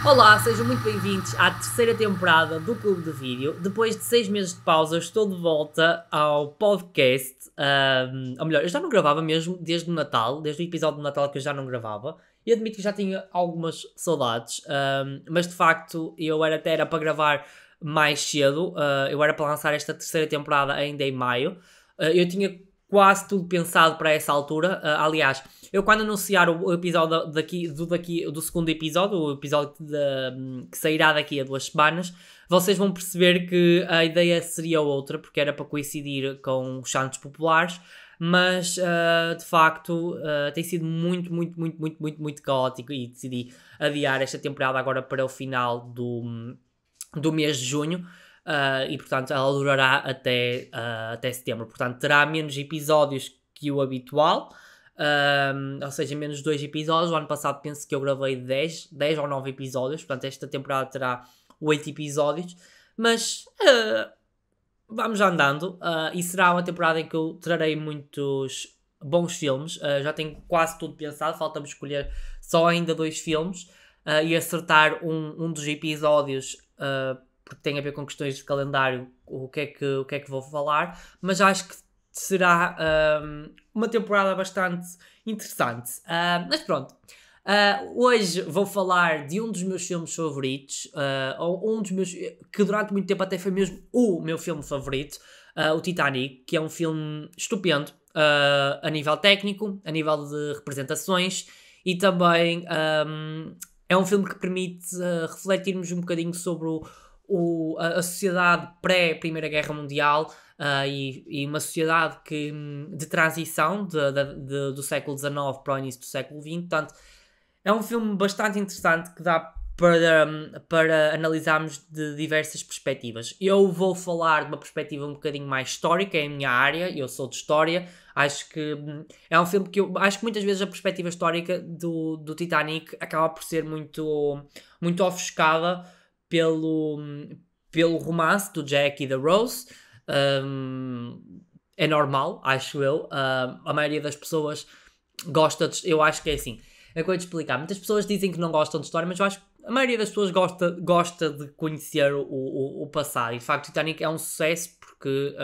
Olá, sejam muito bem-vindos à terceira temporada do Clube de Vídeo. Depois de 6 meses de pausa, estou de volta ao podcast. Ou melhor, eu já não gravava mesmo desde o Natal, desde o episódio do Natal que eu já não gravava. E admito que já tinha algumas saudades, mas de facto eu até era para gravar mais cedo. Eu era para lançar esta terceira temporada ainda em maio. Eu tinha quase tudo pensado para essa altura. Aliás, eu quando anunciar o episódio do segundo episódio, o episódio que sairá daqui a 2 semanas, vocês vão perceber que a ideia seria outra, porque era para coincidir com os Santos Populares, mas de facto tem sido muito caótico e decidi adiar esta temporada agora para o final do mês de junho. E portanto ela durará até setembro. Portanto terá menos episódios que o habitual, ou seja, menos 2 episódios. O ano passado penso que eu gravei 10 ou 9 episódios. Portanto esta temporada terá 8 episódios. Mas vamos andando, e será uma temporada em que eu trarei muitos bons filmes. Já tenho quase tudo pensado, falta-me escolher só ainda 2 filmes e acertar um dos episódios, porque tem a ver com questões de calendário, o que é que vou falar, mas acho que será uma temporada bastante interessante. Mas pronto, hoje vou falar de um dos meus filmes favoritos, ou um dos meus, que durante muito tempo até foi mesmo o meu filme favorito, o Titanic, que é um filme estupendo, a nível técnico, a nível de representações, e também é um filme que permite refletirmos um bocadinho sobre a sociedade pré-Primeira Guerra Mundial, e uma sociedade de transição do século XIX para o início do século XX. Portanto, é um filme bastante interessante que dá para analisarmos de diversas perspectivas. Eu vou falar de uma perspectiva um bocadinho mais histórica, é a minha área, eu sou de História. Acho que é um filme que eu acho que muitas vezes a perspectiva histórica do Titanic acaba por ser muito ofuscada pelo romance do Jack e da Rose. É normal, acho eu. A maioria das pessoas gosta eu acho que é assim. É coisa de explicar. Muitas pessoas dizem que não gostam de história, mas eu acho que a maioria das pessoas gosta de conhecer o passado. E de facto, Titanic é um sucesso porque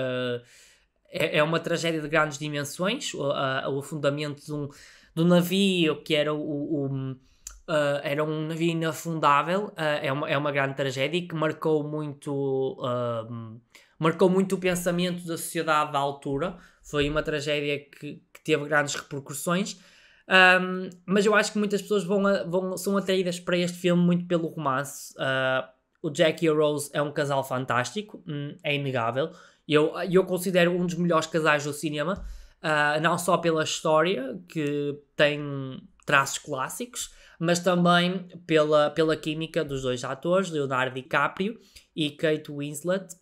é uma tragédia de grandes dimensões. O afundamento de um navio que era era um navio inafundável. É uma grande tragédia e que marcou muito o pensamento da sociedade da altura. Foi uma tragédia que teve grandes repercussões. Mas eu acho que muitas pessoas são atraídas para este filme muito pelo romance. O Jack e a Rose é um casal fantástico, é inegável. Eu considero um dos melhores casais do cinema, não só pela história, que tem traços clássicos, mas também pela química dos dois atores, Leonardo DiCaprio e Kate Winslet,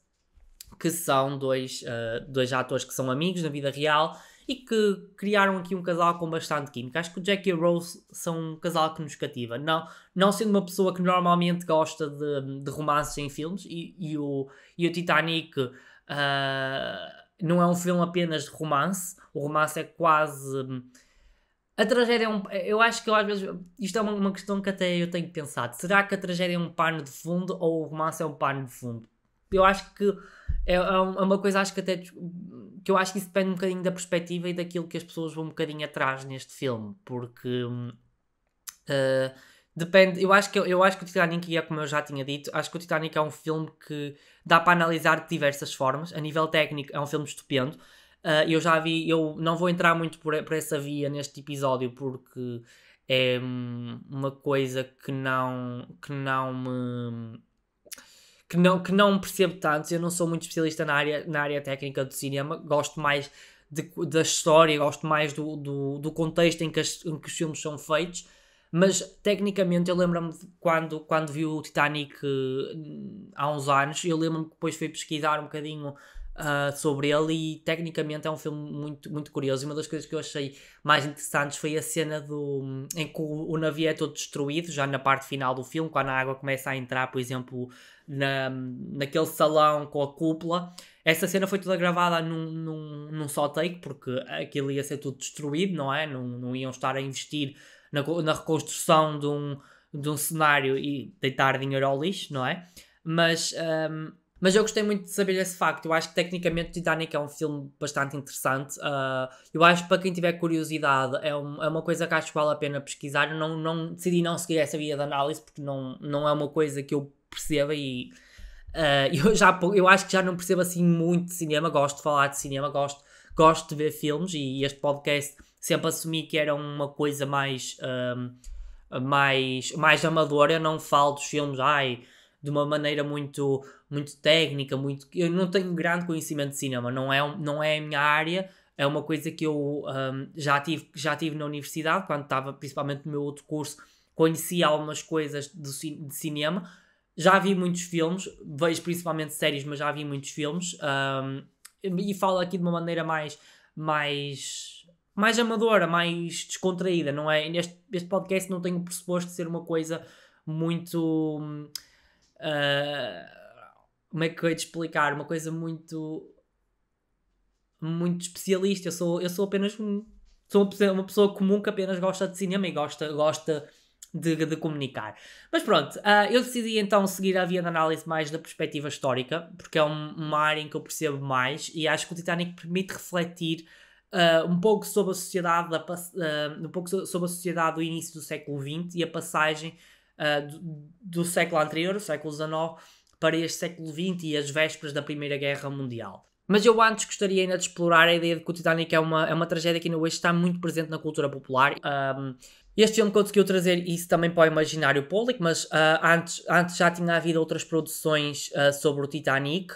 que são dois atores que são amigos na vida real e que criaram aqui um casal com bastante química. Acho que o Jack e a Rose são um casal que nos cativa. Não sendo uma pessoa que normalmente gosta de romances em filmes, e o Titanic não é um filme apenas de romance. O romance é quase... A tragédia eu acho que às vezes... Isto é uma questão que até eu tenho pensado. Será que a tragédia é um pano de fundo ou o romance é um pano de fundo? Eu acho que é uma coisa, acho que até que eu acho que isso depende um bocadinho da perspectiva e daquilo que as pessoas vão um bocadinho atrás neste filme, porque depende. Eu acho que o Titanic, é como eu já tinha dito, acho que o Titanic é um filme que dá para analisar de diversas formas. A nível técnico é um filme estupendo. Eu não vou entrar muito por essa via neste episódio, porque é uma coisa que não percebo tanto. Eu não sou muito especialista na área técnica do cinema. Gosto mais da história, gosto mais do contexto em que os filmes são feitos. Mas tecnicamente eu lembro-me de quando vi o Titanic há uns anos. Eu lembro-me que depois fui pesquisar um bocadinho sobre ele, e tecnicamente é um filme muito curioso. E uma das coisas que eu achei mais interessantes foi a cena em que o navio é todo destruído, já na parte final do filme, quando a água começa a entrar, por exemplo, naquele salão com a cúpula. Essa cena foi toda gravada num só take, porque aquilo ia ser tudo destruído, não é? Não iam estar a investir na reconstrução de um cenário e deitar dinheiro ao lixo, não é? Mas eu gostei muito de saber esse facto. Eu acho que tecnicamente Titanic é um filme bastante interessante. Eu acho que para quem tiver curiosidade é uma coisa que acho que vale a pena pesquisar. Eu decidi não seguir essa via de análise porque não é uma coisa que eu perceba e eu acho que já não percebo assim muito de cinema. Gosto de falar de cinema, gosto de ver filmes e este podcast sempre assumi que era uma coisa mais amadora. Eu não falo dos filmes de uma maneira muito técnica, eu não tenho grande conhecimento de cinema, não é a minha área, é uma coisa que eu já tive na universidade, quando estava principalmente no meu outro curso, conheci algumas coisas de cinema, já vi muitos filmes, vejo principalmente séries, mas já vi muitos filmes, e falo aqui de uma maneira mais amadora, mais descontraída, não é? Este podcast não tem o pressuposto de ser uma coisa muito... como é que eu ia te explicar? Uma coisa muito especialista. Eu sou apenas sou uma pessoa comum que apenas gosta de cinema e gosta de comunicar. Mas pronto, eu decidi então seguir a via de análise mais da perspectiva histórica, porque é uma área em que eu percebo mais e acho que o Titanic permite refletir um pouco sobre a sociedade sobre a sociedade do início do século XX e a passagem do século anterior, o século XIX, para este século XX e as vésperas da Primeira Guerra Mundial. Mas eu antes gostaria ainda de explorar a ideia de que o Titanic é uma tragédia que ainda hoje está muito presente na cultura popular. Este filme conseguiu trazer isso também para o imaginário público, mas antes já tinha havido outras produções sobre o Titanic.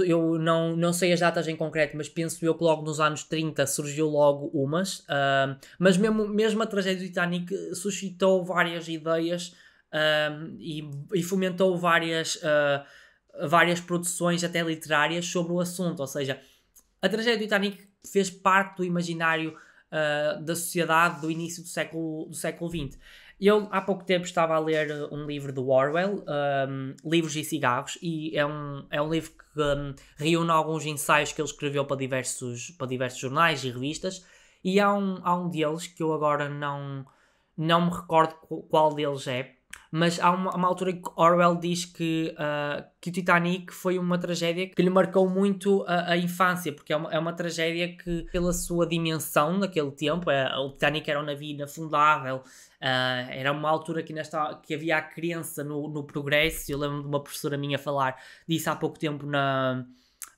Eu não sei as datas em concreto, mas penso eu que logo nos anos 30 surgiu logo umas. Mas mesmo a tragédia do Titanic suscitou várias ideias e fomentou várias produções até literárias sobre o assunto. Ou seja, a tragédia do Titanic fez parte do imaginário da sociedade do início do século XX. Eu há pouco tempo estava a ler um livro do Orwell, Livros e Cigarros, e é um livro que reúne alguns ensaios que ele escreveu para diversos jornais e revistas, e há um deles que eu agora não me recordo qual deles é, mas há uma altura que Orwell diz que o Titanic foi uma tragédia que lhe marcou muito a infância, porque é uma tragédia que, pela sua dimensão naquele tempo, o Titanic era um navio inafundável, era uma altura que havia a crença no progresso. Eu lembro de uma professora minha falar disso há pouco tempo na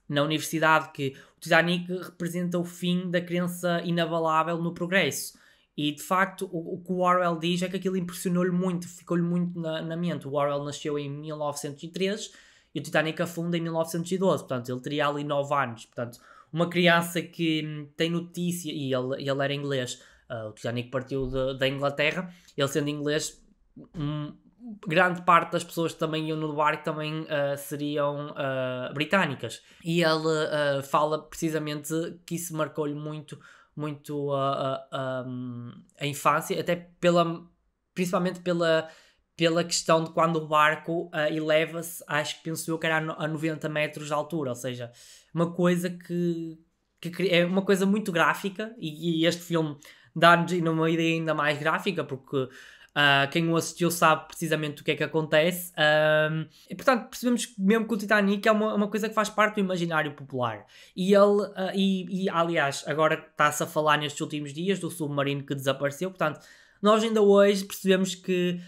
universidade, que o Titanic representa o fim da crença inabalável no progresso. E de facto o que o Orwell diz é que aquilo impressionou-lhe muito, ficou-lhe muito na mente. O Orwell nasceu em 1903 e o Titanic afunda em 1912, portanto ele teria ali 9 anos. Portanto, uma criança que tem notícia, e ele era inglês, o Titanic partiu da Inglaterra, ele sendo inglês, grande parte das pessoas que também iam no barco também seriam britânicas. E ele fala precisamente que isso marcou-lhe muito a infância, até principalmente pela questão de quando o barco eleva-se, penso eu que era a 90 metros de altura, ou seja, uma coisa que é uma coisa muito gráfica, e este filme dá-nos uma ideia ainda mais gráfica, porque quem o assistiu sabe precisamente o que é que acontece, e portanto percebemos mesmo que o Titanic é uma coisa que faz parte do imaginário popular. E ele, aliás, agora está-se a falar nestes últimos dias do submarino que desapareceu. Portanto, nós ainda hoje percebemos que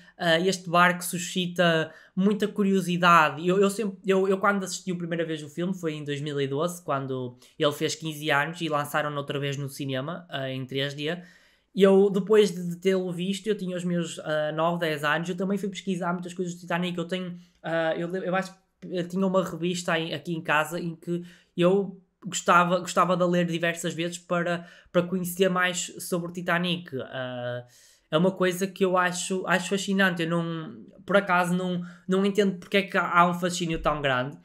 este barco suscita muita curiosidade. Eu quando assisti a primeira vez o filme foi em 2012, quando ele fez 15 anos e lançaram-no outra vez no cinema, em 3D. E eu, depois de tê-lo visto, eu tinha os meus 9, 10 anos, eu também fui pesquisar muitas coisas do Titanic. Eu tenho, eu acho que eu tinha uma revista aqui em casa em que eu gostava de ler diversas vezes para conhecer mais sobre o Titanic. É uma coisa que eu acho fascinante. Eu por acaso não entendo porque é que há um fascínio tão grande.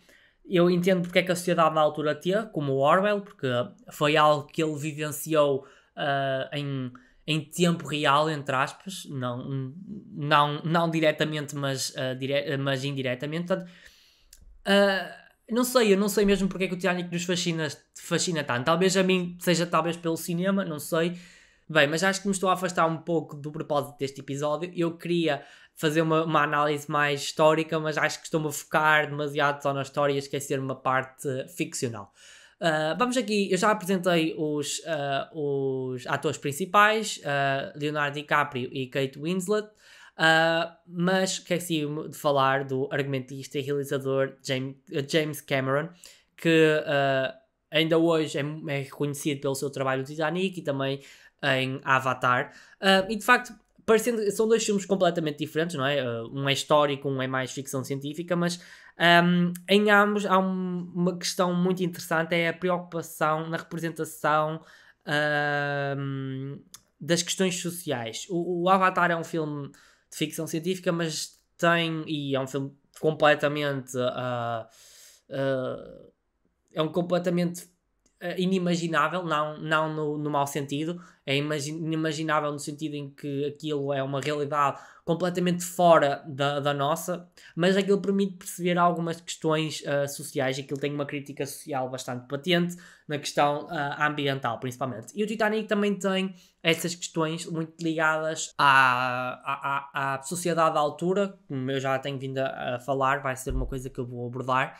Eu entendo porque é que a sociedade na altura teve, como o Orwell, porque foi algo que ele vivenciou em tempo real, entre aspas, não diretamente, mas indiretamente. Portanto, eu não sei mesmo porque é que o Titanic nos fascina tanto. Talvez a mim seja talvez pelo cinema, não sei. Bem, mas acho que me estou a afastar um pouco do propósito deste episódio. Eu queria fazer uma análise mais histórica, mas acho que estou-me a focar demasiado só na história e a esquecer uma parte ficcional. Vamos aqui, eu já apresentei os atores principais, Leonardo DiCaprio e Kate Winslet, mas esqueci-me de falar do argumentista e realizador James Cameron, que ainda hoje é reconhecido pelo seu trabalho no Titanic e também em Avatar. E de facto, são dois filmes completamente diferentes, não é? Um é histórico, um é mais ficção científica, mas em ambos há uma questão muito interessante, é a preocupação na representação das questões sociais. O Avatar é um filme de ficção científica, mas e é um filme completamente é um completamente inimaginável, não no mau sentido, é inimaginável no sentido em que aquilo é uma realidade completamente fora da nossa, mas aquilo permite perceber algumas questões sociais, aquilo tem uma crítica social bastante patente na questão ambiental, principalmente. E o Titanic também tem essas questões muito ligadas à sociedade da altura, como eu já tenho vindo a falar, vai ser uma coisa que eu vou abordar.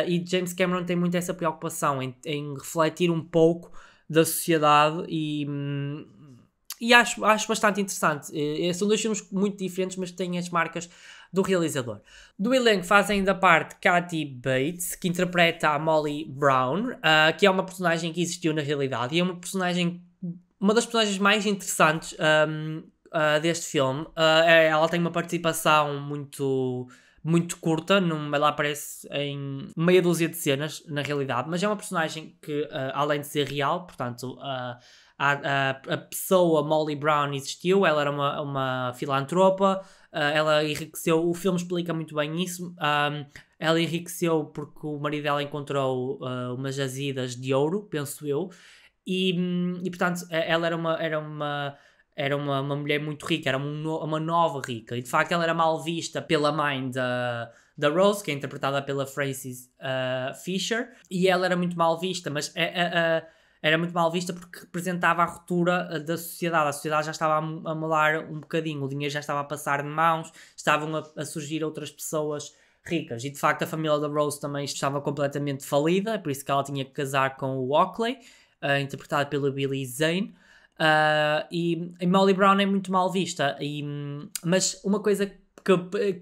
E James Cameron tem muito essa preocupação em refletir um pouco da sociedade e acho bastante interessante. São dois filmes muito diferentes, mas têm as marcas do realizador. Do elenco fazem da parte Kathy Bates, que interpreta a Molly Brown, que é uma personagem que existiu na realidade e é uma das personagens mais interessantes deste filme. Ela tem uma participação muito curta, ela aparece em meia dúzia de cenas, na realidade, mas é uma personagem que, além de ser real, portanto, a pessoa Molly Brown existiu, ela era uma filantropa, ela enriqueceu, o filme explica muito bem isso, ela enriqueceu porque o marido dela encontrou umas jazidas de ouro, penso eu, e portanto, ela era uma mulher muito rica, era uma nova rica, e de facto ela era mal vista pela mãe da Rose, que é interpretada pela Frances Fisher, e ela era muito mal vista, mas era muito mal vista porque representava a ruptura da sociedade. A sociedade já estava a mudar um bocadinho, o dinheiro já estava a passar de mãos, estavam a surgir outras pessoas ricas, e de facto a família da Rose também estava completamente falida, é por isso que ela tinha que casar com o Oakley, interpretado pelo Billy Zane. E Molly Brown é muito mal vista, mas uma coisa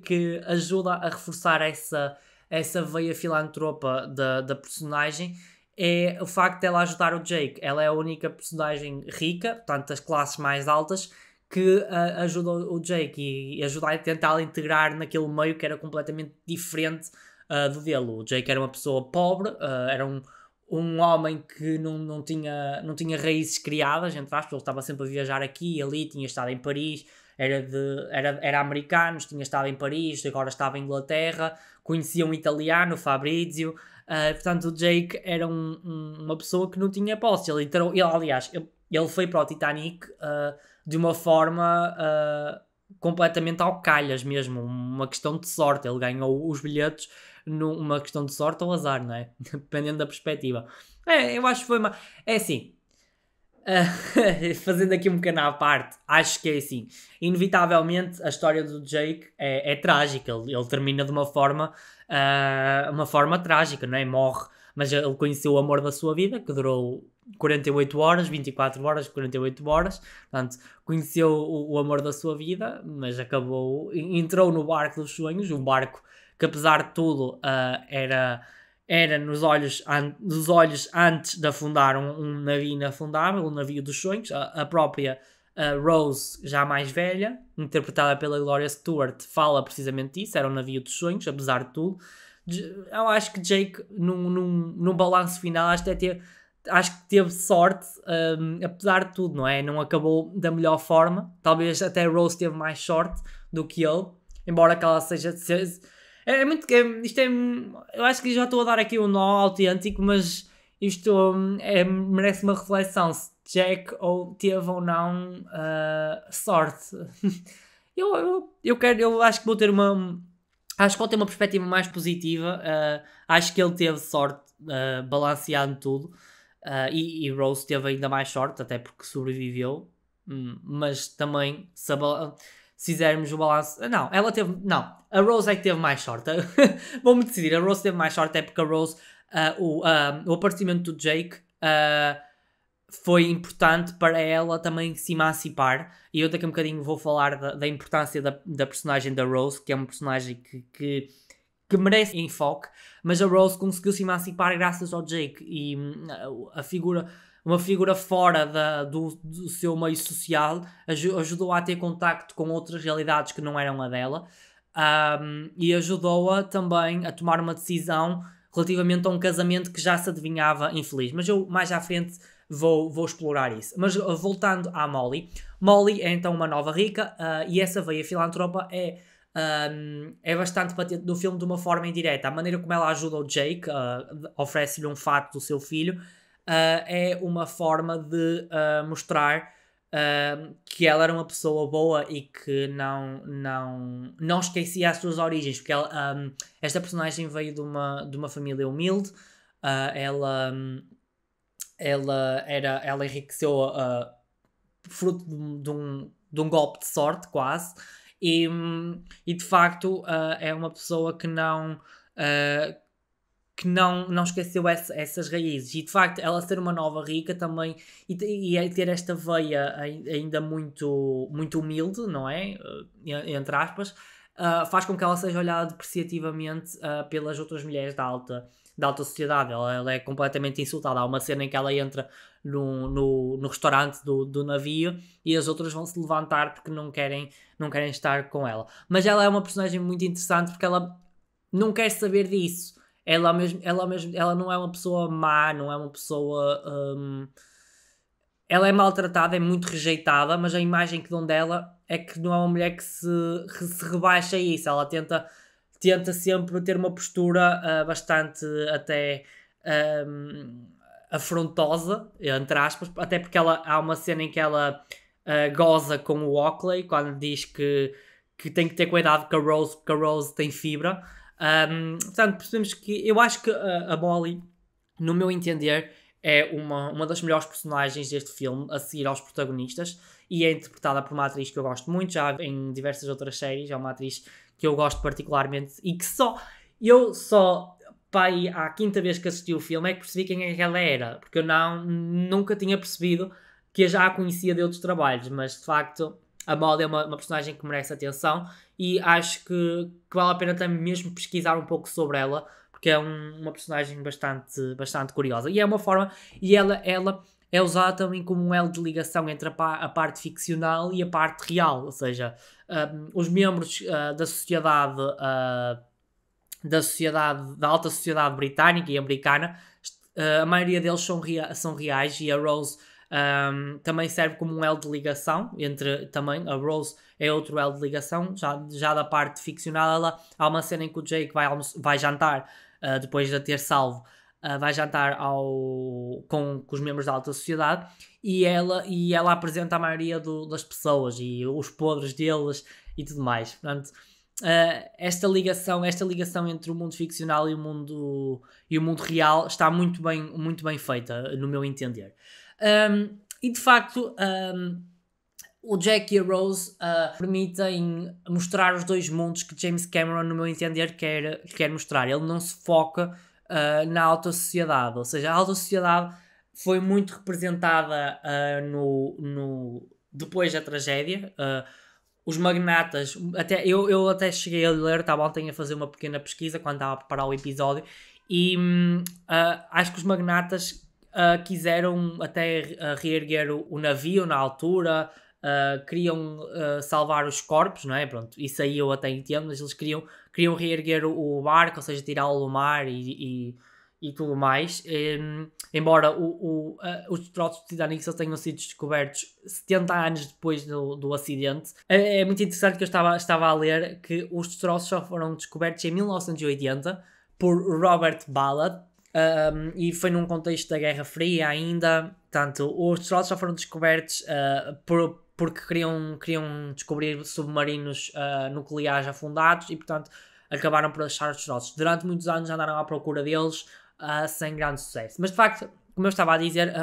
que ajuda a reforçar essa veia filantropa da personagem é o facto de ela ajudar o Jake. Ela é a única personagem rica, portanto das classes mais altas, que ajuda o Jake e ajuda a tentar integrar naquele meio que era completamente diferente do dele. O Jake era uma pessoa pobre, era um homem que não tinha raízes criadas, entre aspas, ele estava sempre a viajar aqui e ali, tinha estado em Paris, era americano, tinha estado em Paris, agora estava em Inglaterra, conhecia um italiano, Fabrizio, portanto o Jake era uma pessoa que não tinha posse, aliás, ele foi para o Titanic de uma forma completamente ao calhas mesmo, uma questão de sorte, ele ganhou os bilhetes numa questão de sorte ou azar, não é? Dependendo da perspectiva. Eu acho que foi uma... É assim, fazendo aqui um bocadinho à parte, acho que é assim, inevitavelmente a história do Jake é trágica, ele termina de uma forma trágica, não é? Morre, mas ele conheceu o amor da sua vida, que durou 48 horas, 24 horas, 48 horas, portanto, conheceu o amor da sua vida, mas entrou no barco dos sonhos, um barco que apesar de tudo era nos olhos antes de afundar um navio inafundável, um navio dos sonhos. A própria Rose, já mais velha, interpretada pela Gloria Stewart, fala precisamente disso, era um navio dos sonhos, apesar de tudo. Eu acho que Jake, num balanço final, acho que teve sorte, apesar de tudo, não é? Não acabou da melhor forma, talvez até Rose teve mais sorte do que ele, embora que ela seja eu acho que já estou a dar aqui um nó autêntico, mas isto merece uma reflexão se Jack teve ou não sorte. Eu acho que vou ter uma perspectiva mais positiva. Acho que ele teve sorte, balanceando tudo, e Rose teve ainda mais sorte, até porque sobreviveu. mas também se fizermos o balanço... Não, ela teve... Não, a Rose é que teve mais sorte. Vou-me decidir, a Rose teve mais sorte, é porque a Rose, o aparecimento do Jake foi importante para ela também se emancipar. E eu daqui a um bocadinho vou falar da importância da personagem da Rose, que é uma personagem que merece enfoque, mas a Rose conseguiu se emancipar graças ao Jake, e uma figura fora do seu meio social ajudou a ter contacto com outras realidades que não eram a dela, e ajudou-a também a tomar uma decisão relativamente a um casamento que já se adivinhava infeliz, mas eu mais à frente vou explorar isso. Mas voltando à Molly é então uma nova rica, e essa veia filantropa é bastante patente no filme de uma forma indireta. A maneira como ela ajuda o Jake, oferece-lhe um fato do seu filho, é uma forma de mostrar que ela era uma pessoa boa e que não esquecia as suas origens, porque esta personagem veio de uma família humilde. Ela enriqueceu fruto de um golpe de sorte, quase, e de facto é uma pessoa que não esqueceu essas raízes, e de facto ela ser uma nova rica também, e ter esta veia ainda muito, muito humilde, não é? Entre aspas, faz com que ela seja olhada depreciativamente pelas outras mulheres da alta sociedade. Ela é completamente insultada. Há uma cena em que ela entra no restaurante do navio e as outras vão se levantar porque não querem estar com ela. Mas ela é uma personagem muito interessante porque ela não quer saber disso. Ela não é uma pessoa má, não é uma pessoa... ela é maltratada, é muito rejeitada, mas a imagem que dão dela é que não é uma mulher que se rebaixa a isso. Ela tenta sempre ter uma postura bastante até afrontosa, entre aspas, até porque há uma cena em que ela goza com o Oakley, quando diz que tem que ter cuidado com a Rose, porque a Rose tem fibra. Portanto, percebemos que eu acho que a Molly, no meu entender, é uma das melhores personagens deste filme, a seguir aos protagonistas, e é interpretada por uma atriz que eu gosto muito, já em diversas outras séries. É uma atriz que eu gosto particularmente e que pai, à quinta vez que assisti o filme é que percebi quem é que ela era, porque eu nunca tinha percebido que eu já a conhecia de outros trabalhos, mas de facto a Molly é uma personagem que merece atenção, e acho que vale a pena também mesmo pesquisar um pouco sobre ela, porque é uma personagem bastante curiosa, e é uma forma, e ela é usada também como um elo de ligação entre a parte ficcional e a parte real, ou seja, os membros da sociedade da alta sociedade britânica e americana, a maioria deles são reais, e a Rose também serve como um elo de ligação também a Rose é outro elo de ligação, já da parte ficcional. Há uma cena em que o Jake vai jantar, depois de a ter salvo, vai jantar com os membros da alta sociedade, e ela apresenta a maioria das pessoas e os podres deles e tudo mais. Portanto, esta ligação entre o mundo ficcional e o mundo real está muito bem feita, no meu entender. E de facto, o Jack e a Rose permitem mostrar os dois mundos que James Cameron, no meu entender, quer mostrar. Ele não se foca na alta sociedade, ou seja, a alta sociedade foi muito representada depois da tragédia. Os magnatas, eu até cheguei a ler, estava ontem a fazer uma pequena pesquisa quando estava a preparar o episódio, e acho que os magnatas quiseram até reerguer o navio na altura, queriam salvar os corpos, não é? Pronto, isso aí eu até entendo, mas eles queriam reerguer o barco, ou seja, tirá-lo do mar e tudo mais. Embora os destroços do Titanic só tenham sido descobertos 70 anos depois do acidente. É muito interessante que eu estava a ler que os destroços só foram descobertos em 1980 por Robert Ballard, e foi num contexto da Guerra Fria ainda. Portanto, os destroços só foram descobertos porque queriam descobrir submarinos nucleares afundados, e portanto acabaram por achar os destroços. Durante muitos anos andaram à procura deles sem grande sucesso. Mas de facto, como eu estava a dizer,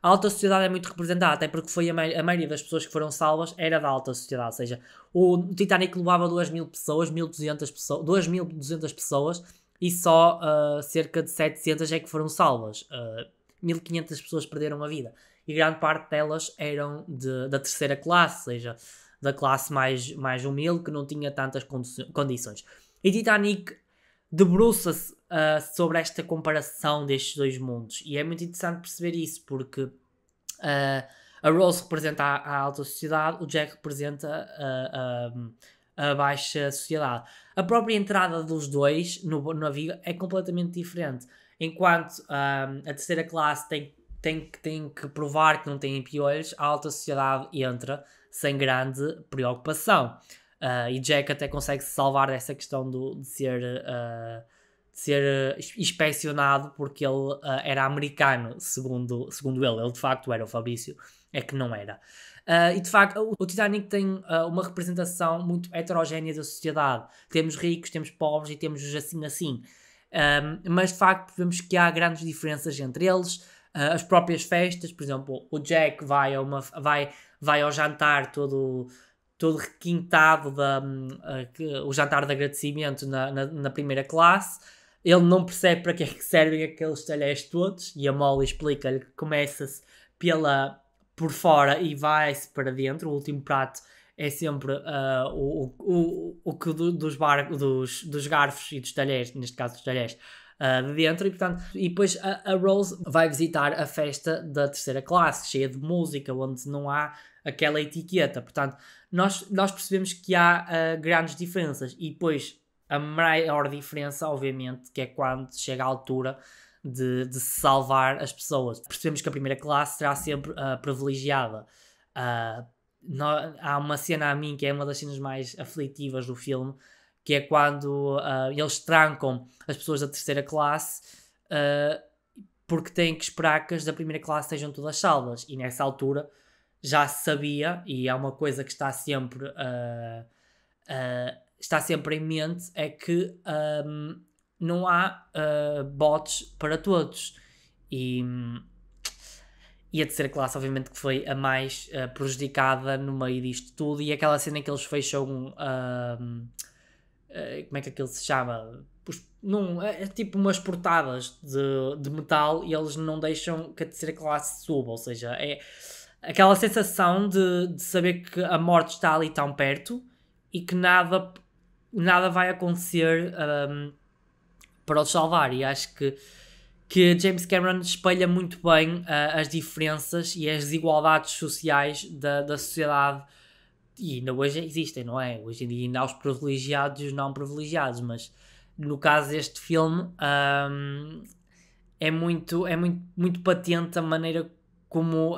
a alta sociedade é muito representada, até porque foi a maioria das pessoas que foram salvas era da alta sociedade, ou seja, o Titanic levava 2.000 pessoas, 1.200 pessoas, 2.200 pessoas e só cerca de 700 é que foram salvas. 1.500 pessoas perderam a vida e grande parte delas eram da terceira classe, ou seja, da classe mais humilde que não tinha tantas condições. E Titanic debruça-se sobre esta comparação destes dois mundos e é muito interessante perceber isso porque a Rose representa a alta sociedade, o Jack representa a baixa sociedade. A própria entrada dos dois no navio é completamente diferente. Enquanto a terceira classe tem que provar que não tem piolhos, a alta sociedade entra sem grande preocupação. E Jack até consegue se salvar dessa questão de ser inspecionado porque ele era americano, segundo ele. Ele de facto era, o Fabrício é que não era. E de facto o Titanic tem uma representação muito heterogénea da sociedade. Temos ricos, temos pobres e temos os assim. Mas de facto vemos que há grandes diferenças entre eles. As próprias festas, por exemplo, o Jack vai ao jantar todo requintado, o jantar de agradecimento na primeira classe. Ele não percebe para que é que servem aqueles talheres todos e a Molly explica-lhe que começa-se por fora e vai-se para dentro. O último prato é sempre o que dos garfos e dos talheres, neste caso dos talheres, de dentro. E depois a Rose vai visitar a festa da terceira classe, cheia de música, onde não há aquela etiqueta. Portanto, nós percebemos que há grandes diferenças. E depois a maior diferença, obviamente, que é quando chega à altura de se salvar as pessoas. Percebemos que a primeira classe será sempre privilegiada. Há uma cena a mim que é uma das cenas mais aflitivas do filme, que é quando eles trancam as pessoas da terceira classe porque têm que esperar que as da primeira classe sejam todas salvas. E nessa altura já se sabia, e é uma coisa que está sempre em mente, é que não há bots para todos. E a terceira classe, obviamente, que foi a mais prejudicada no meio disto tudo. E aquela cena em que eles fecham como é que aquilo se chama? É tipo umas portadas de metal e eles não deixam que a terceira classe suba. Ou seja, é aquela sensação de saber que a morte está ali tão perto e que nada vai acontecer para os salvar. E acho que James Cameron espelha muito bem as diferenças e as desigualdades sociais da sociedade. E ainda hoje existem, não é? Hoje em dia ainda há os privilegiados e os não privilegiados, mas no caso deste filme é muito patente a maneira como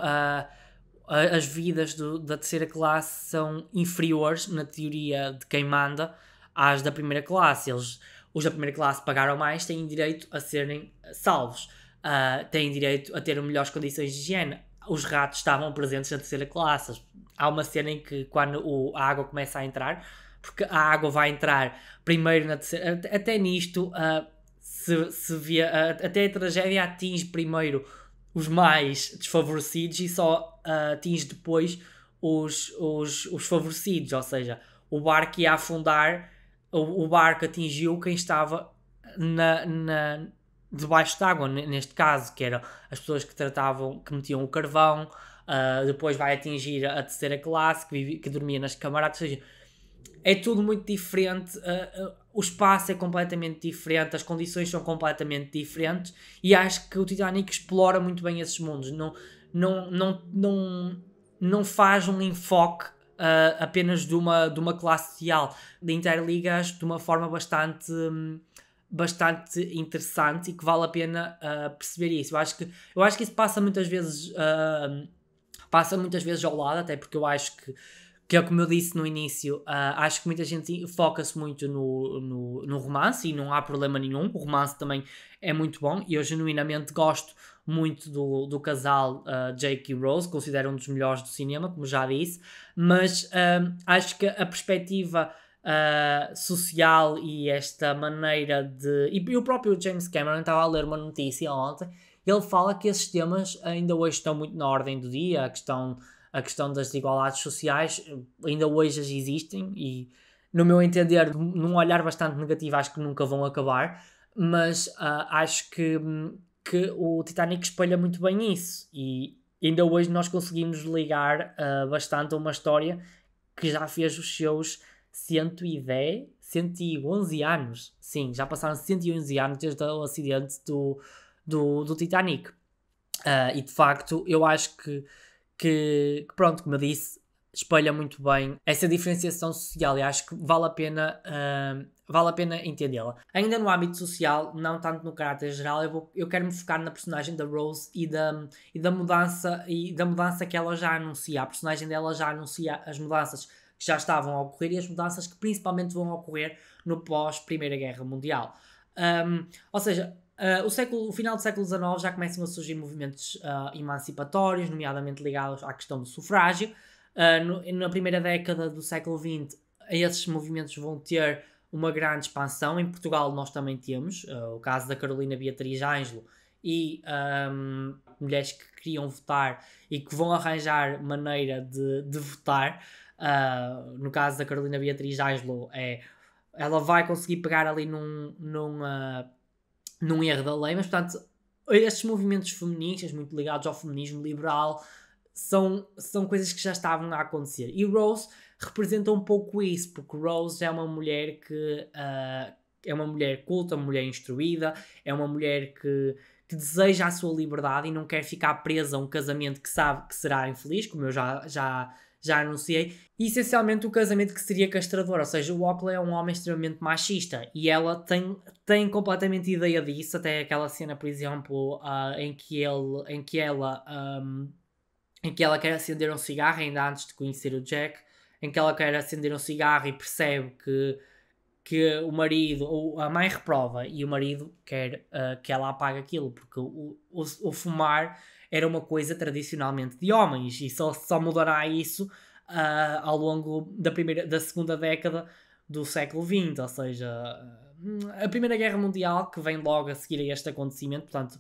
as vidas da terceira classe são inferiores, na teoria de quem manda, às da primeira classe. Os da primeira classe pagaram mais, têm direito a serem salvos, têm direito a ter melhores condições de higiene. Os ratos estavam presentes na terceira classe. Há uma cena em que quando a água começa a entrar, porque a água vai entrar primeiro na terceira, até nisto se vê, até a tragédia atinge primeiro os mais desfavorecidos e só atinge depois os favorecidos, ou seja, o barco ia afundar, o barco atingiu quem estava debaixo d'água, neste caso, que eram as pessoas que metiam o carvão. Depois vai atingir a terceira classe que dormia nas camaradas. Ou seja, é tudo muito diferente, o espaço é completamente diferente, as condições são completamente diferentes e acho que o Titanic explora muito bem esses mundos. Não faz um enfoque apenas de uma classe social, interliga de uma forma bastante interessante e que vale a pena perceber isso. Eu acho que isso passa muitas vezes ao lado, até porque eu acho que é como eu disse no início, acho que muita gente foca-se muito no romance e não há problema nenhum. O romance também é muito bom e eu genuinamente gosto muito do casal Jake e Rose, considero um dos melhores do cinema, como já disse, mas acho que a perspectiva social e esta maneira de... E o próprio James Cameron estava a ler uma notícia ontem, ele fala que esses temas ainda hoje estão muito na ordem do dia, a questão das desigualdades sociais ainda hoje existem e, no meu entender, num olhar bastante negativo, acho que nunca vão acabar, mas acho que o Titanic espelha muito bem isso e ainda hoje nós conseguimos ligar bastante a uma história que já fez os seus 110, 111 anos. Sim, já passaram 111 anos desde o acidente do Titanic. E de facto, eu acho que pronto, como eu disse, espelha muito bem essa diferenciação social e acho que vale a pena entendê-la. Ainda no âmbito social, não tanto no caráter geral, eu quero me focar na personagem da Rose e da mudança que ela já anuncia. A personagem dela já anuncia as mudanças que já estavam a ocorrer e as mudanças que principalmente vão ocorrer no pós-Primeira Guerra Mundial. Ou seja, o final do século XIX já começam a surgir movimentos emancipatórios, nomeadamente ligados à questão do sufrágio. Na primeira década do século XX, esses movimentos vão ter uma grande expansão. Em Portugal nós também temos o caso da Carolina Beatriz Ângelo e mulheres que queriam votar e que vão arranjar maneira de votar. No caso da Carolina Beatriz Ângelo, ela vai conseguir pegar ali num erro da lei, mas portanto estes movimentos feministas muito ligados ao feminismo liberal são coisas que já estavam a acontecer e Rose representa um pouco isso, porque Rose é uma mulher que é uma mulher culta, uma mulher instruída, é uma mulher que deseja a sua liberdade e não quer ficar presa a um casamento que sabe que será infeliz, como eu já anunciei, e essencialmente o casamento que seria castrador, ou seja, o Oakley é um homem extremamente machista e ela tem completamente ideia disso, até aquela cena, por exemplo, em que ela quer acender um cigarro ainda antes de conhecer o Jack, em que ela quer acender um cigarro e percebe que o marido, ou a mãe reprova e o marido quer que ela apague aquilo, porque o fumar era uma coisa tradicionalmente de homens e só mudará isso ao longo da segunda década do século XX, ou seja, a Primeira Guerra Mundial, que vem logo a seguir a este acontecimento. Portanto,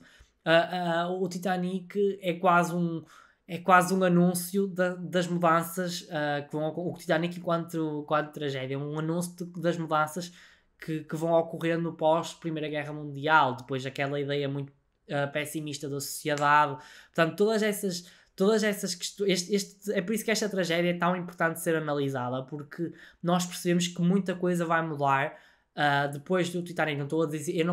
o Titanic é quase um anúncio das mudanças que vão ocorrer. O Titanic enquanto tragédia é um anúncio das mudanças que vão ocorrer no pós-Primeira Guerra Mundial, depois aquela ideia muito pessimista da sociedade. Portanto, todas essas questões, é por isso que esta tragédia é tão importante ser analisada, porque nós percebemos que muita coisa vai mudar depois do Titanic. Não estou a dizer,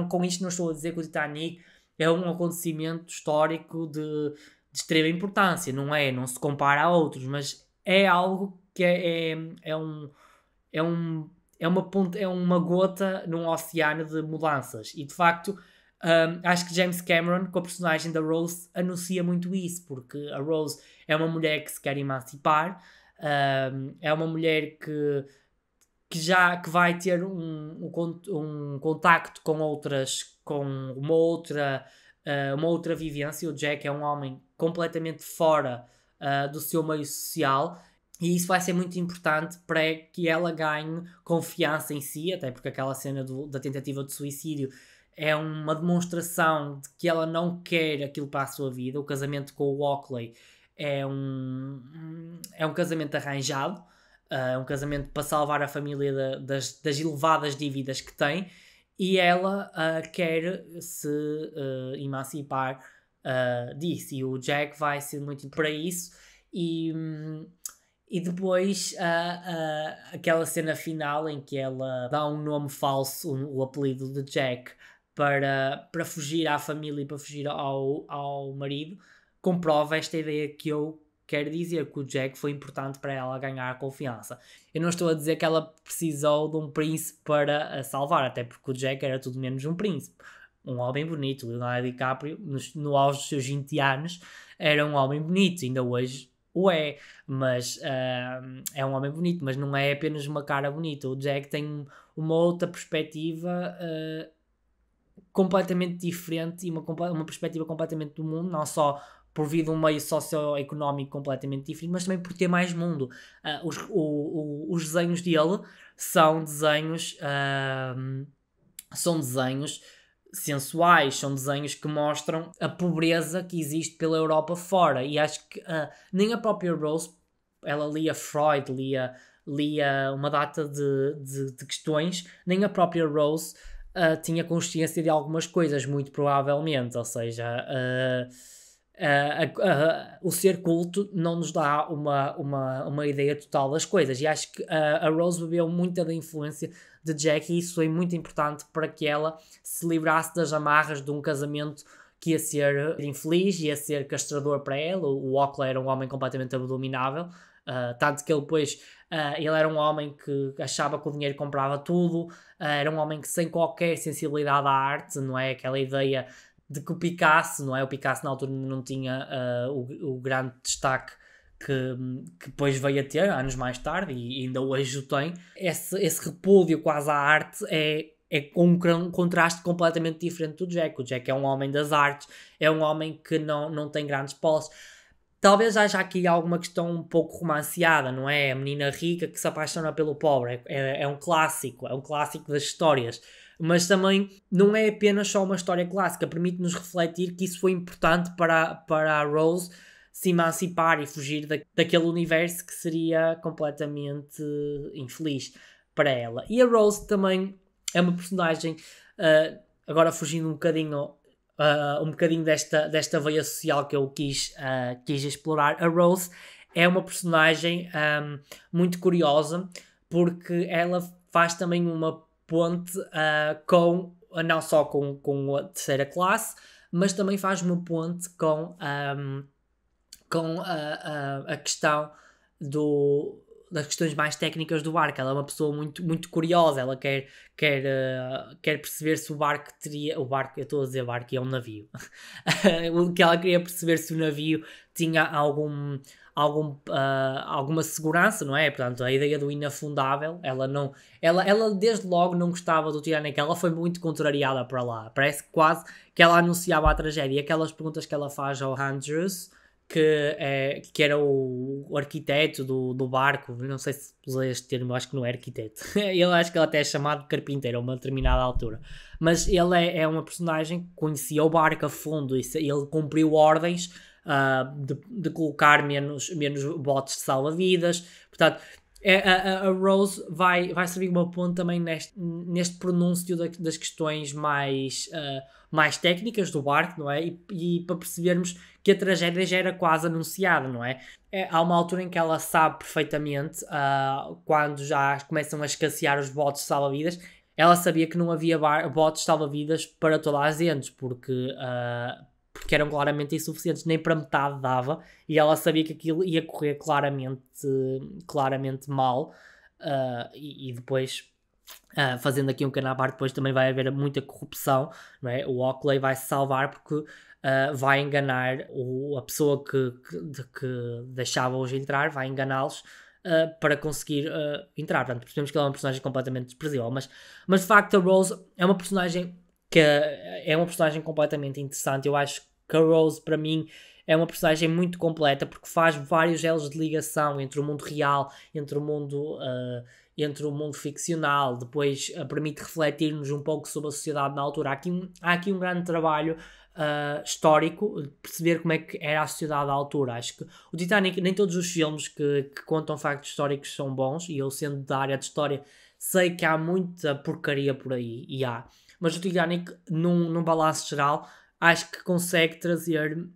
com isto não estou a dizer que o Titanic é um acontecimento histórico de extrema importância, não se compara a outros, mas é algo que é uma gota num oceano de mudanças e de facto acho que James Cameron com a personagem da Rose anuncia muito isso, porque a Rose é uma mulher que se quer emancipar, é uma mulher que vai ter um contacto com uma outra vivência. O Jack é um homem completamente fora do seu meio social e isso vai ser muito importante para que ela ganhe confiança em si, até porque aquela cena da tentativa de suicídio é uma demonstração de que ela não quer aquilo para a sua vida. O casamento com o Oakley é um casamento arranjado, é um casamento para salvar a família das elevadas dívidas que tem, e ela quer se emancipar disso, e o Jack vai ser muito para isso. E depois aquela cena final em que ela dá um nome falso, o apelido de Jack, para fugir à família e para fugir ao marido, comprova esta ideia que eu quero dizer, que o Jack foi importante para ela ganhar confiança. Eu não estou a dizer que ela precisou de um príncipe para a salvar, até porque o Jack era tudo menos um príncipe. Um homem bonito. Leonardo DiCaprio, no auge dos seus 20 anos, era um homem bonito, ainda hoje o é, mas é um homem bonito, mas não é apenas uma cara bonita. O Jack tem uma outra perspectiva completamente diferente e uma perspectiva completamente do mundo, não só por vir de um meio socioeconómico completamente diferente, mas também por ter mais mundo. Os desenhos dele são desenhos sensuais, são desenhos que mostram a pobreza que existe pela Europa fora, e acho que nem a própria Rose, ela lia Freud, lia uma data de questões, nem a própria Rose tinha consciência de algumas coisas, muito provavelmente, ou seja, o ser culto não nos dá uma ideia total das coisas, e acho que a Rose bebeu muita da influência de Jack, e isso foi muito importante para que ela se livrasse das amarras de um casamento que ia ser infeliz, ia ser castrador para ela. O Oakley era um homem completamente abominável, tanto que ele depois ele era um homem que achava que o dinheiro comprava tudo, era um homem que sem qualquer sensibilidade à arte, não é? Aquela ideia de que o Picasso, não é? O Picasso na altura não tinha o grande destaque que depois veio a ter anos mais tarde, e ainda hoje o tem. Esse repúdio quase à arte é um contraste completamente diferente do Jack. O Jack é um homem das artes, é um homem que não tem grandes posses. Talvez haja aqui alguma questão um pouco romanceada, não é? A menina rica que se apaixona pelo pobre, é um clássico das histórias. Mas também não é apenas só uma história clássica, permite-nos refletir que isso foi importante para a Rose se emancipar e fugir daquele universo que seria completamente infeliz para ela. E a Rose também é uma personagem, agora fugindo um bocadinho desta veia social que eu quis explorar. A Rose é uma personagem muito curiosa, porque ela faz também uma ponte não só com a terceira classe, mas também faz uma ponte com a questão das questões mais técnicas do barco. Ela é uma pessoa muito, muito curiosa, ela quer perceber se o barco eu estou a dizer barco e é um navio, o que ela queria perceber se o navio tinha alguma segurança, não é? Portanto, a ideia do inafundável, ela desde logo não gostava do Titanic, ela foi muito contrariada para lá, parece quase que ela anunciava a tragédia. E aquelas perguntas que ela faz ao Andrews, que era o arquiteto do barco, não sei se usei este termo, acho que não é arquiteto, acho que ele até é chamado de carpinteiro a uma determinada altura, mas ele é uma personagem que conhecia o barco a fundo, e ele cumpriu ordens de colocar menos botes de salva-vidas. Portanto, a Rose vai servir uma ponte também neste pronúncio das questões mais técnicas do barco, não é? E para percebermos que a tragédia já era quase anunciada, não é? Há uma altura em que ela sabe perfeitamente, quando já começam a escassear os botes de salva-vidas, ela sabia que não havia botes de salva-vidas para toda a gente, porque eram claramente insuficientes, nem para metade dava, e ela sabia que aquilo ia correr claramente mal, e depois, fazendo aqui um canal à parte, depois também vai haver muita corrupção, não é? O Oakley vai se salvar porque vai enganar a pessoa que deixava-os entrar, vai enganá-los para conseguir entrar. Portanto, percebemos que ela é uma personagem completamente desprezível, mas de facto a Rose é uma personagem que é uma personagem completamente interessante. Eu acho que a Rose, para mim, é uma personagem muito completa, porque faz vários elos de ligação entre o mundo real, entre o mundo ficcional, depois permite refletir-nos um pouco sobre a sociedade na altura. Há aqui um grande trabalho histórico, de perceber como é que era a sociedade à altura. Acho que o Titanic, nem todos os filmes que contam factos históricos são bons, e eu, sendo da área de história, sei que há muita porcaria por aí, e há. Mas o Titanic, num balanço geral, acho que consegue trazer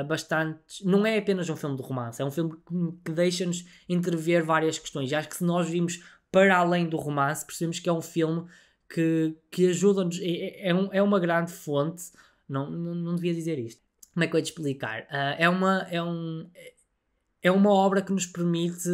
bastante. Não é apenas um filme de romance, é um filme que deixa-nos intervir várias questões. E acho que se nós vimos para além do romance, percebemos que é um filme que ajuda-nos. É uma grande fonte. Não devia dizer isto. Como é que eu ia te explicar? É uma obra que nos permite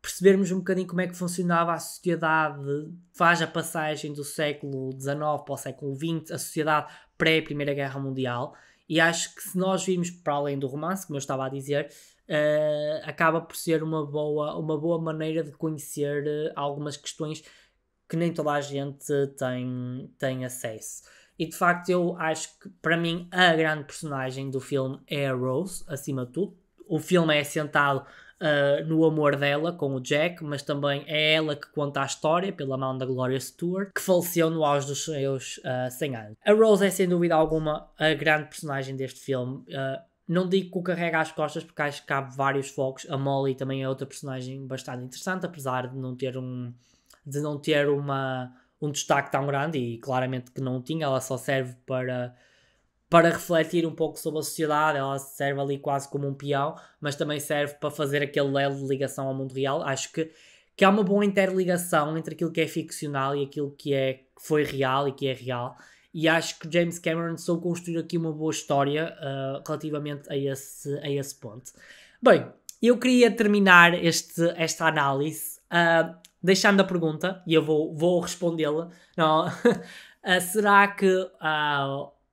percebermos um bocadinho como é que funcionava a sociedade, faz a passagem do século XIX para o século XX, a sociedade pré-Primeira Guerra Mundial, e acho que se nós virmos para além do romance, como eu estava a dizer, acaba por ser uma boa maneira de conhecer algumas questões que nem toda a gente tem acesso. E de facto eu acho que para mim a grande personagem do filme é a Rose, acima de tudo. O filme é assentado no amor dela com o Jack, mas também é ela que conta a história pela mão da Gloria Stewart, que faleceu no auge dos seus 100 anos. A Rose é sem dúvida alguma a grande personagem deste filme. Não digo que o carrega às costas porque acho que cabe vários focos. A Molly também é outra personagem bastante interessante, apesar de não ter um destaque tão grande, e claramente que não tinha. Ela só serve para refletir um pouco sobre a sociedade. Ela serve ali quase como um peão, mas também serve para fazer aquele elo de ligação ao mundo real. Acho que há uma boa interligação entre aquilo que é ficcional e aquilo que foi real e que é real. E acho que James Cameron soube construir aqui uma boa história relativamente a esse ponto. Bem, eu queria terminar esta análise deixando a pergunta, e eu vou respondê-la. Não, será que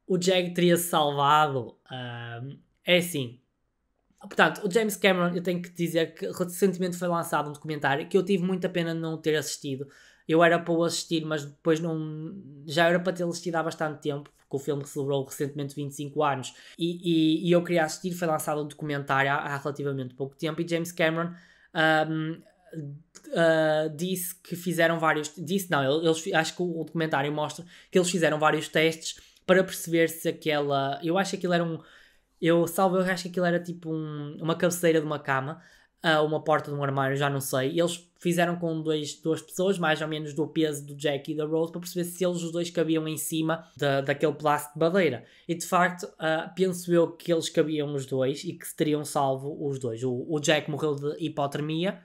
o Jack teria-se salvado? É assim. Portanto, o James Cameron, eu tenho que dizer que recentemente foi lançado um documentário que eu tive muita pena de não ter assistido. Eu era para o assistir, mas depois já era para ter assistido há bastante tempo, porque o filme celebrou recentemente 25 anos. E eu queria assistir. Foi lançado um documentário há relativamente pouco tempo, e James Cameron disse que fizeram vários... acho que o documentário mostra que eles fizeram vários testes para perceber se aquela... Eu acho que aquilo era eu acho que aquilo era tipo uma cabeceira de uma cama, uma porta de um armário, já não sei. E eles fizeram com duas pessoas, mais ou menos do peso do Jack e da Rose, para perceber se eles os dois cabiam em cima daquele plástico de madeira. E de facto, penso eu que eles cabiam os dois e que se teriam salvo os dois. O Jack morreu de hipotermia,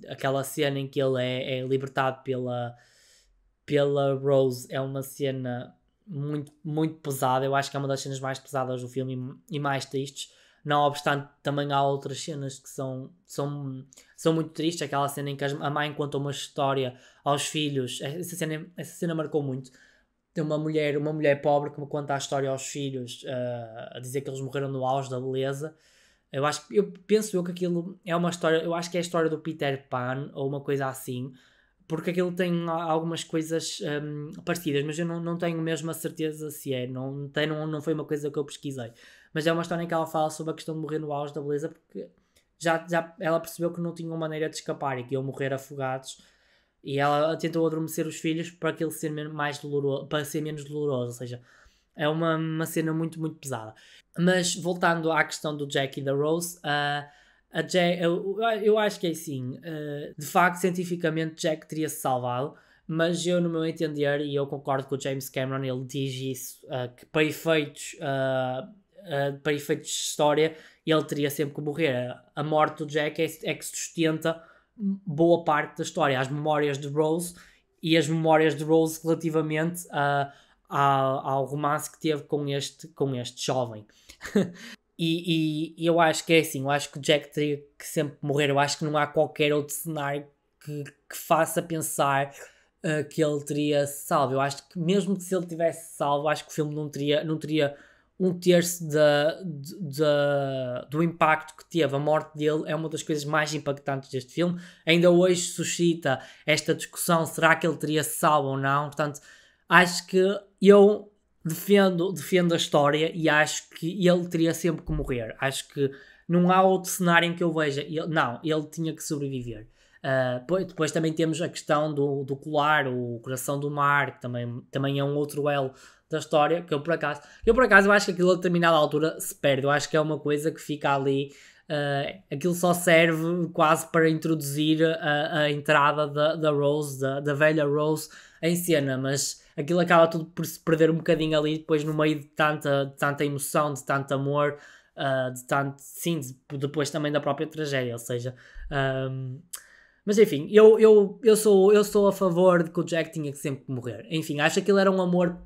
aquela cena em que ele é libertado pela Rose é uma cena muito, muito pesada. Eu acho que é uma das cenas mais pesadas do filme e mais tristes. Não obstante, também há outras cenas que são muito tristes. Aquela cena em que a mãe conta uma história aos filhos. Essa cena marcou muito. Tem uma mulher pobre que me conta a história aos filhos, a dizer que eles morreram no auge da beleza. Eu penso que aquilo é uma história. Eu acho que é a história do Peter Pan ou uma coisa assim, porque aquilo tem algumas coisas parecidas, mas eu não tenho mesmo a certeza se é. Não foi uma coisa que eu pesquisei, mas é uma história em que ela fala sobre a questão de morrer no auge da beleza, porque já ela percebeu que não tinham maneira de escapar e que iam morrer afogados, e ela tentou adormecer os filhos para aquilo ser mais doloroso, para ser menos doloroso. Ou seja, é uma cena muito, muito pesada. Mas voltando à questão do Jack e da Rose, eu acho que é assim. De facto, cientificamente, Jack teria-se salvado, mas eu, no meu entender, e eu concordo com o James Cameron, ele diz isso, que para efeitos de história, ele teria sempre que morrer. A morte do Jack é que sustenta boa parte da história. As memórias de Rose e as memórias de Rose relativamente ao romance que teve com este jovem. E eu acho que é assim. Eu acho que o Jack teria que sempre morrer. Eu acho que não há qualquer outro cenário que faça pensar que ele teria salvo. Eu acho que mesmo que se ele tivesse salvo, acho que o filme não teria um terço do impacto que teve. A morte dele é uma das coisas mais impactantes deste filme. Ainda hoje suscita esta discussão: será que ele teria salvo ou não? Portanto, acho que eu defendo a história e acho que ele teria sempre que morrer. Acho que não há outro cenário em que eu veja. Ele tinha que sobreviver. Depois também temos a questão do colar, o coração do mar, que também é um outro elo da história, que eu por acaso eu acho que aquilo a determinada altura se perde. Eu acho que é uma coisa que fica ali. Aquilo só serve quase para introduzir a entrada da Rose, da velha Rose em cena, mas aquilo acaba tudo por se perder um bocadinho ali depois, no meio de tanta emoção, de tanto amor, depois também da própria tragédia. Ou seja, mas enfim, eu sou a favor de que o Jack tinha que sempre morrer. Enfim, acho que aquilo era um amor,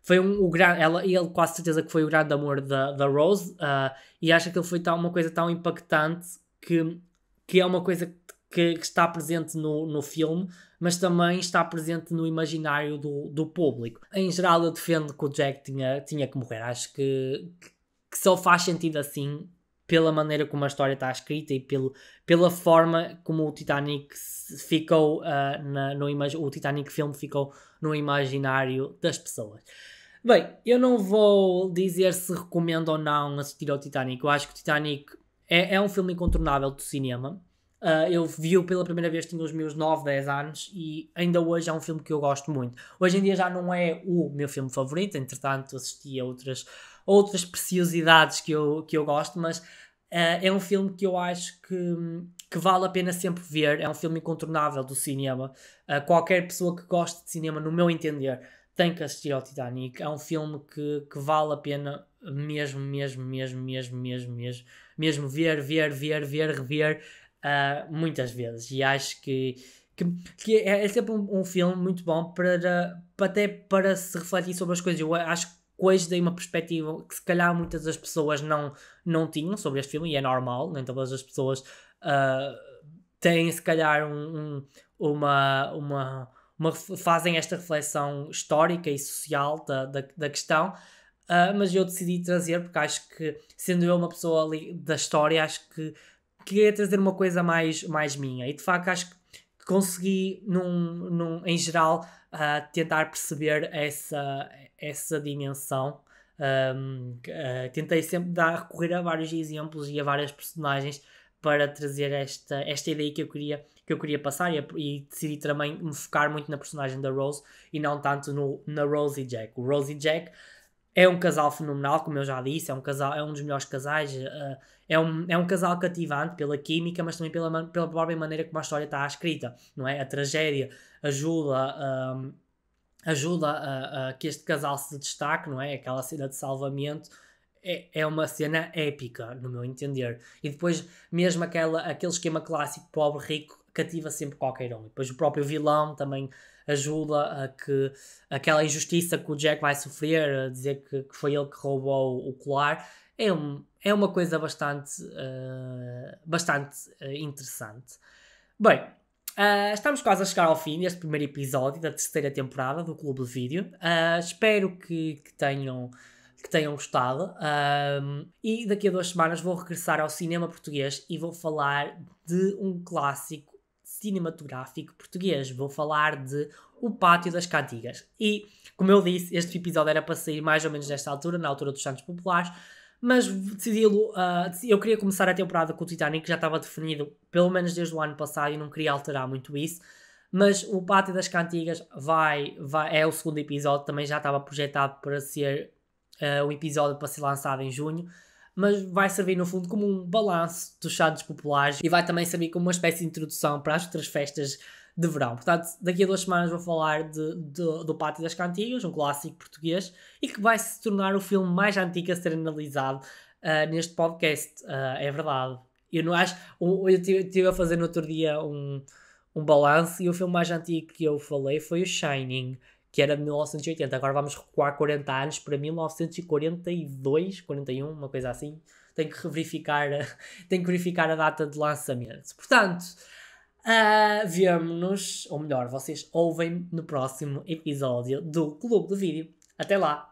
foi ele quase certeza que foi o grande amor da Rose, e acho que ele foi uma coisa tão impactante que é uma coisa que está presente no filme, mas também está presente no imaginário do público. Em geral, eu defendo que o Jack tinha que morrer. Acho que só faz sentido assim pela maneira como a história está escrita e pela forma como o Titanic ficou o Titanic filme ficou no imaginário das pessoas. Bem, eu não vou dizer se recomendo ou não assistir ao Titanic. Eu acho que o Titanic é um filme incontornável do cinema. Eu vi-o pela primeira vez, tinha os meus 9, 10 anos e ainda hoje é um filme que eu gosto muito. Hoje em dia já não é o meu filme favorito, entretanto assisti a outras preciosidades que eu gosto, mas é um filme que eu acho que vale a pena sempre ver. É um filme incontornável do cinema. Qualquer pessoa que goste de cinema, no meu entender, tem que assistir ao Titanic. É um filme que vale a pena mesmo ver, rever muitas vezes. E acho que é sempre um filme muito bom até para se refletir sobre as coisas. Eu acho que hoje dei uma perspectiva que se calhar muitas das pessoas não tinham sobre este filme, e é normal, nem todas as pessoas têm se calhar fazem esta reflexão histórica e social da questão, mas eu decidi trazer porque acho que, sendo eu uma pessoa ali da história, acho que queria trazer uma coisa mais minha, e de facto acho que consegui em geral tentar perceber essa dimensão. Tentei sempre recorrer a vários exemplos e a várias personagens para trazer esta ideia que eu queria passar, e decidi também me focar muito na personagem da Rose e não tanto na Rose e Jack. O Rose e Jack é um casal fenomenal, como eu já disse, é um dos melhores casais, é um casal cativante pela química, mas também pela própria maneira como a história está escrita, não é? A tragédia ajuda a que este casal se destaque, não é? Aquela cena de salvamento é uma cena épica, no meu entender. E depois, mesmo aquele esquema clássico pobre-rico, cativa sempre qualquer um. E depois o próprio vilão também ajuda a que aquela injustiça que o Jack vai sofrer, a dizer que foi ele que roubou o colar, é uma coisa bastante interessante. Bem, estamos quase a chegar ao fim deste primeiro episódio da terceira temporada do Clube de Vídeo. Espero que tenham gostado. E daqui a 2 semanas vou regressar ao cinema português e vou falar de um clássico cinematográfico português. Vou falar de O Pátio das Cantigas. E, como eu disse, este episódio era para sair mais ou menos nesta altura, na altura dos Santos Populares, mas eu queria começar a temporada com o Titanic, que já estava definido pelo menos desde o ano passado, e não queria alterar muito isso. Mas o Pátio das Cantigas é o segundo episódio, também já estava projetado para ser um episódio para ser lançado em junho, mas vai servir no fundo como um balanço dos Santos Populares e vai também servir como uma espécie de introdução para as outras festas de verão. Portanto, daqui a 2 semanas vou falar do Pátio das Cantigas, um clássico português, e que vai se tornar o filme mais antigo a ser analisado neste podcast. É verdade. Eu não acho. Eu estive a fazer no outro dia um balanço, e o filme mais antigo que eu falei foi o Shining, que era de 1980. Agora vamos recuar 40 anos para 1942, 41, uma coisa assim. Tenho que verificar a data de lançamento. Portanto, vemo-nos, ou melhor, vocês ouvem no próximo episódio do Clube de Vídeo. Até lá!